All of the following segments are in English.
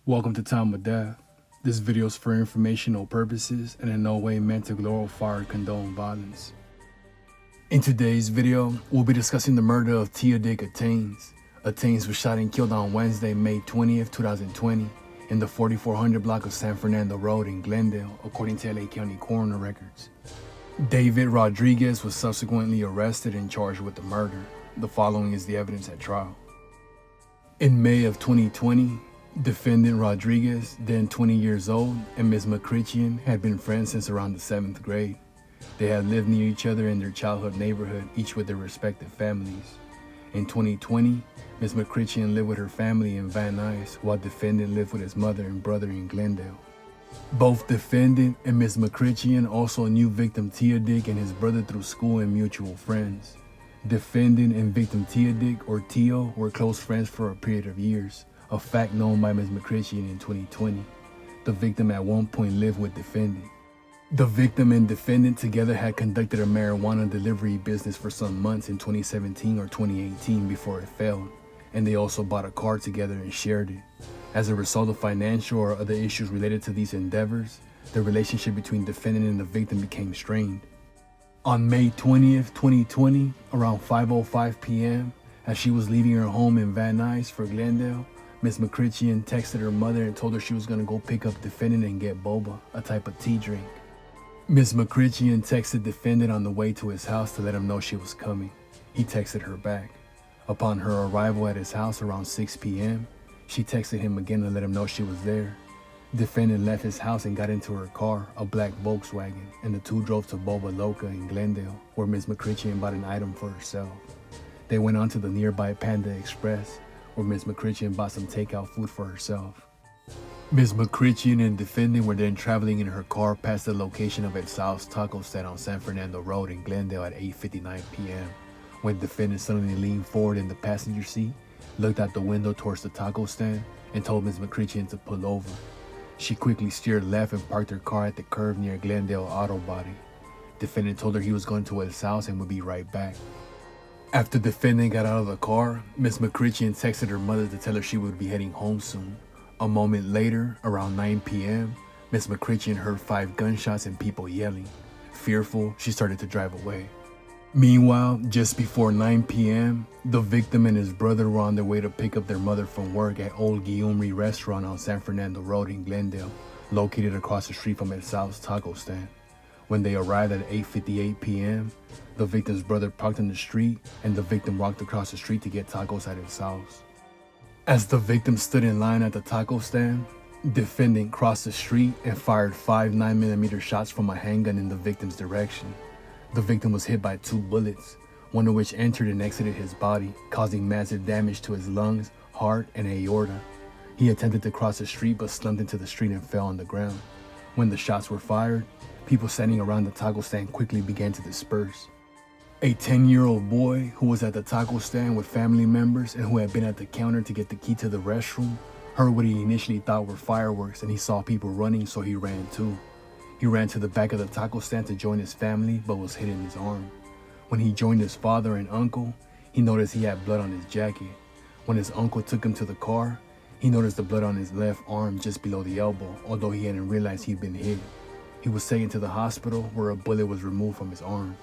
Welcome to Time of Death. This video is for informational purposes and in no way meant to glorify or condone violence. In today's video, we'll be discussing the murder of Tia Dick Attains. Attains was shot and killed on Wednesday, May 20th, 2020 in the 4400 block of San Fernando Road in Glendale, according to LA County coroner records. David Rodriguez was subsequently arrested and charged with the murder. The following is the evidence at trial. In May of 2020, defendant Rodriguez, then 20 years old, and Ms. McCritchian had been friends since around the 7th grade. They had lived near each other in their childhood neighborhood, each with their respective families. In 2020, Ms. McCritchian lived with her family in Van Nuys, while defendant lived with his mother and brother in Glendale. Both defendant and Ms. McCritchian also knew victim Tia Dick and his brother through school and mutual friends. Defendant and victim Tia Dick, or Tio, were close friends for a period of years, a fact known by Ms. McCritchian in 2020. The victim at one point lived with defendant. The victim and defendant together had conducted a marijuana delivery business for some months in 2017 or 2018 before it failed, and they also bought a car together and shared it. As a result of financial or other issues related to these endeavors, the relationship between defendant and the victim became strained. On May 20th, 2020, around 5:05 p.m., as she was leaving her home in Van Nuys for Glendale, Ms. McCritchian texted her mother and told her she was going to go pick up defendant and get boba, a type of tea drink. Ms. McCritchian texted defendant on the way to his house to let him know she was coming. He texted her back. Upon her arrival at his house around 6 p.m., she texted him again to let him know she was there. Defendant left his house and got into her car, a black Volkswagen, and the two drove to Boba Loca in Glendale, where Ms. McCritchian bought an item for herself. They went on to the nearby Panda Express, where Ms. McCritchian bought some takeout food for herself. Ms. McCritchian and defendant were then traveling in her car past the location of El Sal's taco stand on San Fernando Road in Glendale at 8:59 p.m. when defendant suddenly leaned forward in the passenger seat, looked out the window towards the taco stand, and told Ms. McCritchian to pull over. She quickly steered left and parked her car at the curve near Glendale Auto Body. Defendant told her he was going to El Sal's and would be right back. After defendant got out of the car, Ms. McCritchian texted her mother to tell her she would be heading home soon. A moment later, around 9 p.m., Ms. McCritchian heard 5 gunshots and people yelling. Fearful, she started to drive away. Meanwhile, just before 9 p.m., the victim and his brother were on their way to pick up their mother from work at Old Guillaumery Restaurant on San Fernando Road in Glendale, located across the street from El Sal's taco stand. When they arrived at 8:58 p.m., the victim's brother parked on the street and the victim walked across the street to get tacos at El Sal's. As the victim stood in line at the taco stand, defendant crossed the street and fired 5 9mm shots from a handgun in the victim's direction. The victim was hit by 2 bullets, one of which entered and exited his body, causing massive damage to his lungs, heart, and aorta. He attempted to cross the street but slumped into the street and fell on the ground. When the shots were fired, people standing around the taco stand quickly began to disperse. A 10-year-old boy who was at the taco stand with family members and who had been at the counter to get the key to the restroom heard what he initially thought were fireworks, and he saw people running, so he ran too. He ran to the back of the taco stand to join his family, but was hit in his arm. When he joined his father and uncle, he noticed he had blood on his jacket. When his uncle took him to the car, he noticed the blood on his left arm just below the elbow, although he hadn't realized he'd been hit. He was taken to the hospital where a bullet was removed from his arm.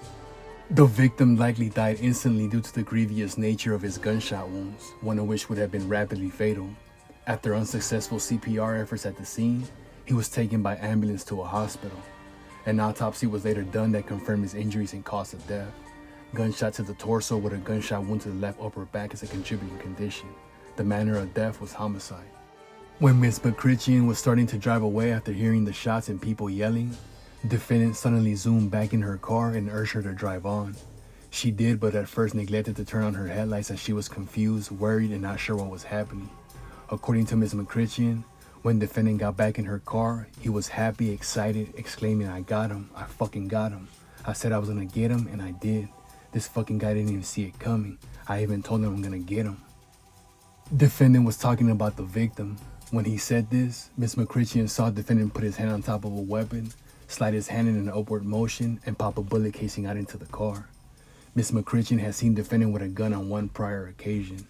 The victim likely died instantly due to the grievous nature of his gunshot wounds, one of which would have been rapidly fatal. After unsuccessful CPR efforts at the scene, he was taken by ambulance to a hospital. An autopsy was later done that confirmed his injuries and cause of death. Gunshot to the torso with a gunshot wound to the left upper back is a contributing condition. The manner of death was homicide. When Ms. McCritchian was starting to drive away after hearing the shots and people yelling, defendant suddenly zoomed back in her car and urged her to drive on. She did, but at first neglected to turn on her headlights as she was confused, worried, and not sure what was happening. According to Ms. McCritchian, when defendant got back in her car, he was happy, excited, exclaiming, "I got him, I fucking got him. I said I was gonna get him, and I did. This fucking guy didn't even see it coming. I even told him I'm gonna get him." Defendant was talking about the victim. When he said this, Ms. McCritchian saw defendant put his hand on top of a weapon, slide his hand in an upward motion, and pop a bullet casing out into the car. Ms. McCritchian had seen defendant with a gun on one prior occasion.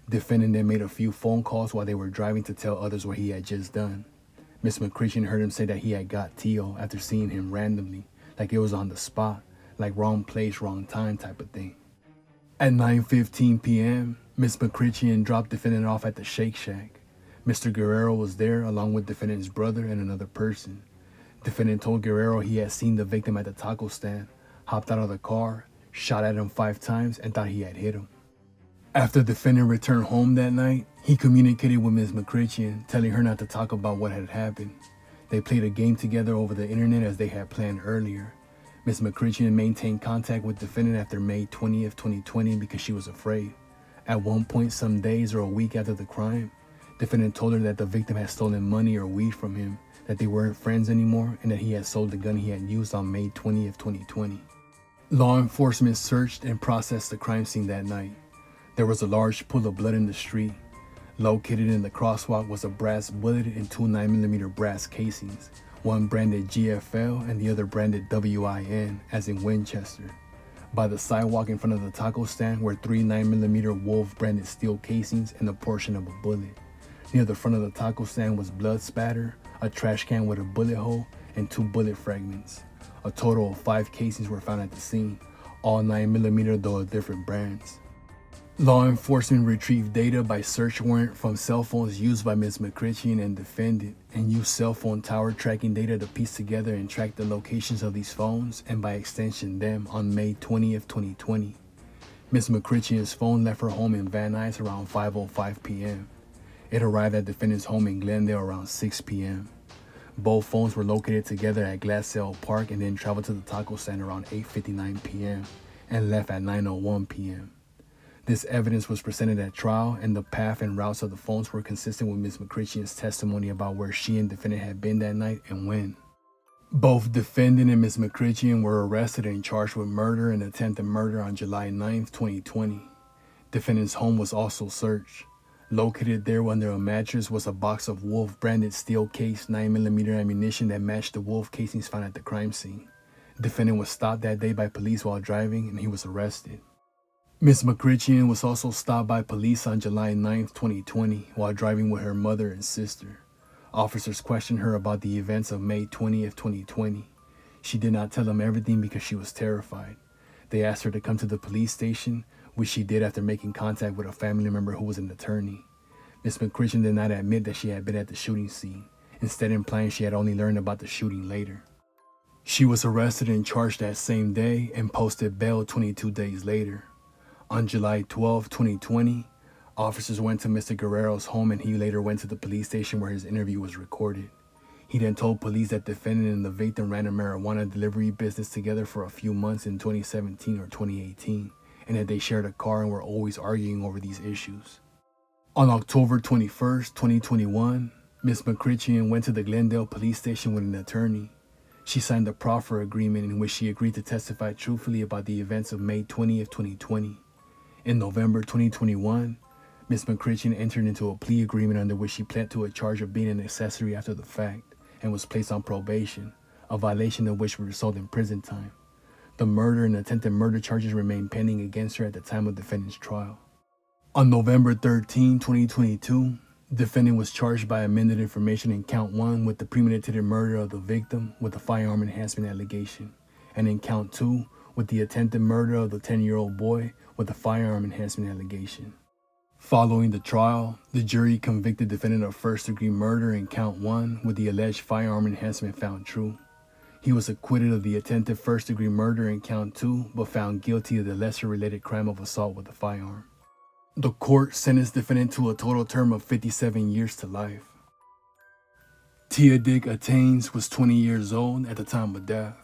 Defendant then made a few phone calls while they were driving to tell others what he had just done. Miss McCritchen heard him say that he had got Tio after seeing him randomly, like it was on the spot, like wrong place, wrong time type of thing. At 9:15 p.m., Miss McCritchen dropped defendant off at the Shake Shack. Mr. Guerrero was there along with defendant's brother and another person. Defendant told Guerrero he had seen the victim at the taco stand, hopped out of the car, shot at him 5 times, and thought he had hit him. After defendant returned home that night, he communicated with Ms. McCritchen, telling her not to talk about what had happened. They played a game together over the internet as they had planned earlier. Ms. McCritchen maintained contact with defendant after May 20th, 2020 because she was afraid. At one point, some days or a week after the crime, defendant told her that the victim had stolen money or weed from him, that they weren't friends anymore, and that he had sold the gun he had used on May 20th, 2020. Law enforcement searched and processed the crime scene that night. There was a large pool of blood in the street. Located in the crosswalk was a brass bullet and 2 9mm brass casings, one branded GFL and the other branded WIN, as in Winchester. By the sidewalk in front of the taco stand were 3 9mm Wolf branded steel casings and a portion of a bullet. Near the front of the taco stand was blood spatter, a trash can with a bullet hole, and 2 bullet fragments. A total of 5 casings were found at the scene, all 9mm though of different brands. Law enforcement retrieved data by search warrant from cell phones used by Ms. McCritchen and defendant, and used cell phone tower tracking data to piece together and track the locations of these phones, and by extension them, on May 20th, 2020. Ms. McCritchen's phone left her home in Van Nuys around 5:05 p.m. It arrived at defendant's home in Glendale around 6 p.m. Both phones were located together at Glendale Park and then traveled to the taco stand around 8:59 p.m. and left at 9:01 p.m. This evidence was presented at trial, and the path and routes of the phones were consistent with Ms. McCritchen's testimony about where she and defendant had been that night and when. Both defendant and Ms. McCritchen were arrested and charged with murder and attempted murder on July 9th, 2020. Defendant's home was also searched. Located there under a mattress was a box of Wolf branded steel case 9mm ammunition that matched the Wolf casings found at the crime scene. Defendant was stopped that day by police while driving, and he was arrested. Ms. McCritchen was also stopped by police on July 9th, 2020 while driving with her mother and sister. Officers questioned her about the events of May 20th, 2020. She did not tell them everything because she was terrified. They asked her to come to the police station, which she did after making contact with a family member who was an attorney. Ms. McCritchen did not admit that she had been at the shooting scene, instead implying she had only learned about the shooting later. She was arrested and charged that same day and posted bail 22 days later. On July 12, 2020, officers went to Mr. Guerrero's home, and he later went to the police station where his interview was recorded. He then told police that defendant and the victim ran a marijuana delivery business together for a few months in 2017 or 2018, and that they shared a car and were always arguing over these issues. On October 21st, 2021, Ms. McCritchen went to the Glendale police station with an attorney. She signed a proffer agreement in which she agreed to testify truthfully about the events of May 20th, 2020. In November 2021, Ms. McCritchen entered into a plea agreement under which she pled to a charge of being an accessory after the fact and was placed on probation, a violation of which would result in prison time. The murder and attempted murder charges remained pending against her at the time of defendant's trial. On November 13, 2022, defendant was charged by amended information in count 1 with the premeditated murder of the victim with a firearm enhancement allegation, and in count 2 with the attempted murder of the 10-year-old boy with a firearm enhancement allegation. Following the trial, the jury convicted defendant of first-degree murder in count 1 with the alleged firearm enhancement found true. He was acquitted of the attempted first-degree murder in count 2, but found guilty of the lesser-related crime of assault with a firearm. The court sentenced defendant to a total term of 57 years to life. Tia Dick Attains was 20 years old at the time of death.